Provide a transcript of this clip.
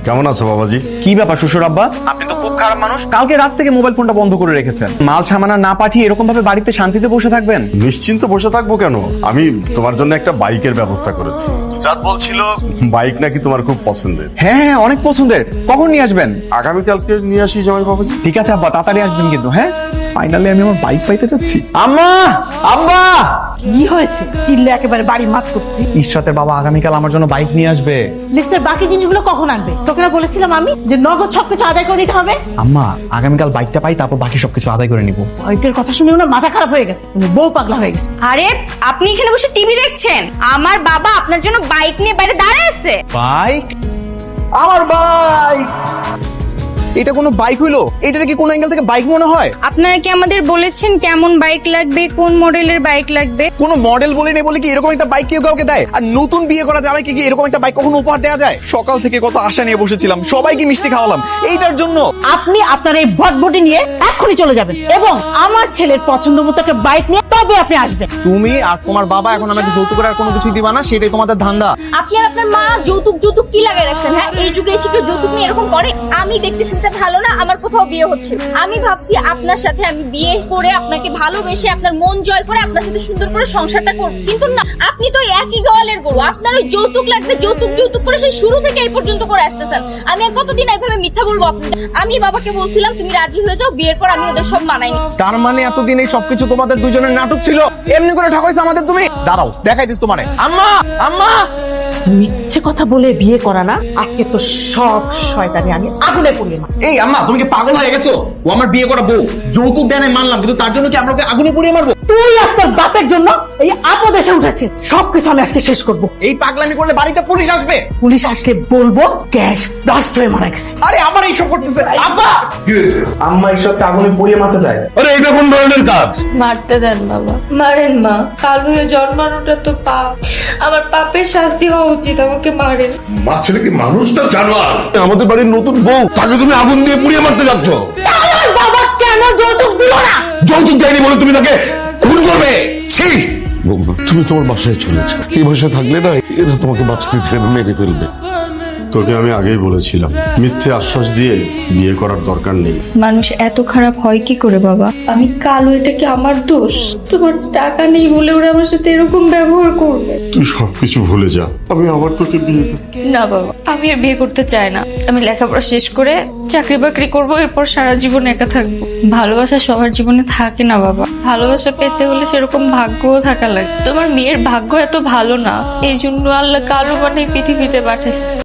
কেমন আছো বাবাজি? কি ব্যাপার শ্বশুর আব্বা, আপনি তো খুব খারাপ মানুষ। কালকে রাত থেকে মোবাইল ফোনটা বন্ধ করে রেখেছেন। মাল সামানা না পাঠিয়ে এরকম ভাবে বাড়িতে শান্তিতে বসে থাকবেন? নিশ্চিন্ত বসে থাকবো কেন, আমি তোমার জন্য একটা বাইকের ব্যবস্থা করেছি। স্টার্ট বলছিল বাইক নাকি তোমার খুব পছন্দের। হ্যাঁ হ্যাঁ, অনেক পছন্দের। কখন নিয়ে আসবেন? আগামীকালকে নিয়ে আসি জামাই বাবাজি। ঠিক আছে আব্বা, তাড়াতাড়ি আসবেন কিন্তু। হ্যাঁ, ফাইনালি আমি আমার বাইক পাইতে যাচ্ছি। আম্মা, আব্বা। কি হয়েছে? চিল্লে একেবারে বাড়ি মাত করছি। ইশরাতের বাবা আগামীকাল আমার জন্য বাইক নিয়ে আসবে। লিস্টের বাকি জিনিসগুলো কখন আনবে? তোকে না বলেছিলাম আমি যে নগদ সবকিছু আদায় করে নিতে হবে? আম্মা, আগামীকাল বাইকটা পাই, তারপর বাকি সবকিছু আদায় করে নিব। বাইকের কথা শুনে ওনার মাথা খারাপ হয়ে গেছে, উনি বউ পাগলা হয়ে গেছে। আরে আপনি এখানে বসে টিভি দেখছেন, আমার বাবা আপনার জন্য বাইক নিয়ে বাইরে দাঁড়ায় আছে। বাইক? আমার বাইক? এটা কোনো বাইক হইলো? এটা কি কোন অ্যাঙ্গেল থেকে বাইক মনে হয়? আপনারা কি আমাদের বলেছেন কেমন বাইক লাগবে, কোন মডেলের বাইক লাগবে? কোনো মডেল বলে নেই বলে কি এরকম একটা বাইক কেউ কাউকে দেয়? আর নতুন বিয়ে করা যাবে কি এরকম একটা বাইক কখনো উপহার দেওয়া যায়? সকাল থেকে কত আশা নিয়ে বসেছিলাম, সবাইকে মিষ্টি খাওয়ালাম এইটার জন্য। আপনি আপনার এই বটবটি নিয়ে এক্ষুনি চলে যাবেন এবং আমার ছেলের পছন্দ মতো একটা বাইক নিয়ে তবে আপনি আসবেন। তুমি আর তোমার বাবা এখন আমাকে যৌতুক আর কোনো কিছুই দিবা না, সেটাই তোমাদের ধান্দা। আপনি আর আপনার মা যৌতুক যৌতুক কি লাগাই রাখছেন? হ্যাঁ, এই যুগে এসে কেউ যৌতুক নিয়ে এরকম করে? আমি দেখতেছি এটা ভালো না, আমার কোথাও বিয়ে হচ্ছে। আমি ভাবছি আপনার সাথে আমি বিয়ে করে আপনাকে ভালোবেসে আপনার মন জয় করে আপনার সাথে সুন্দর করে সংসারটা করব, কিন্তু না, আপনি তো একই গোয়ালের গরু। আপনার ওই যৌতুক লাগবে, যৌতুক যৌতুক করে সেই শুরু থেকে এই পর্যন্ত করে আসতেছেন। আমি আর কতদিন এইভাবে মিথ্যা বলবো আপনাদের? আমি বাবাকে বলছিলাম তুমি রাজি হয়ে যাও, বিয়ের পর আমি ওদের সব মানাইনি। তার মানে এতদিন এই সবকিছু তোমাদের দুজনের নাটক ছিল? এমনি করে ঠকাইছো আমাদের তুমি? দাঁড়াও, দেখাইছিস তোমারে। আম্মা, আম্মা। মিথ্যে কথা বলে বিয়ে করা না, আজকে তো সব শয়তানি আমি আগুনে পুড়িয়ে মারব। এই আম্মা, তুমি কি পাগল হয়ে গেছো? ও আমার বিয়ে করা বউ, যৌতুক দেয় নাই মানলাম, কিন্তু তার জন্য কি আমরা ওকে আগুনে পুড়িয়ে মারবো? তুই আর তোর বাপের জন্য এই আপদ এসে উঠেছে, সবকিছু আমি আজকে শেষ করব। এই পাগলামি করলে বাড়িতে পুলিশ আসবে। পুলিশ আসলে বলবো গ্যাস ব্লাস্ট হয়ে মারা গেছে। আরে আমার এইসব করতেছে আব্বা। কি হয়েছে? আম্মা এইসব আগুনে পুড়িয়ে মারতে চায়। আরে এটা কোন ধরনের কাজ? মারতে দেন বাবা, মারেন মা। কাল হয়ে জন্মানোটা তো পাপ, আমার পাপের শাস্তি হওয়া উচিত, আমাকে মারেন। মা ছেলে কি মানুষ না জানোয়ার? আমাদের বাড়ির নতুন বউ, তাকে তুমি আগুন দিয়ে পুড়িয়ে মারতে যাচ্ছ? আমার বাবা কেন যৌতুক দিল না? যৌতুক দেয়নি বলে তুমি তাকে খুন করবে? ছি! তুমি তোমার বাসায় চলেছো, এই বাসায় থাকলে না এরা তোমাকে বাঁচতে দেবে না, মেরে ফেলবে। তোকে আমি আগেই বলেছিলাম মিথ্যে আশ্বাস দিয়ে বিয়ে করার দরকার নেই। মানুষ এত খারাপ হয় কি করে বাবা? আমি কালো, এটা কি আমার দোষ? তোমার টাকা নেই বলে ওরা আমার সাথে এরকম ব্যবহার করবে? তুই সবকিছু ভুলে যা, আমি আবার তোকে বিয়ে দেব। না বাবা, আমি আর বিয়ে করতে চাই না। আমি লেখাপড়া শেষ করে চাকরি বাকরি করবো, এরপর সারা জীবন একা থাকবো। ভালোবাসা সবার জীবনে থাকে না বাবা, ভালোবাসা পেতে হলে সেরকম ভাগ্যও থাকা লাগে। তোমার মেয়ের ভাগ্য এত ভালো না, এই জন্য আল্লাহ কালো বানাই পৃথিবীতে পাঠাইছে।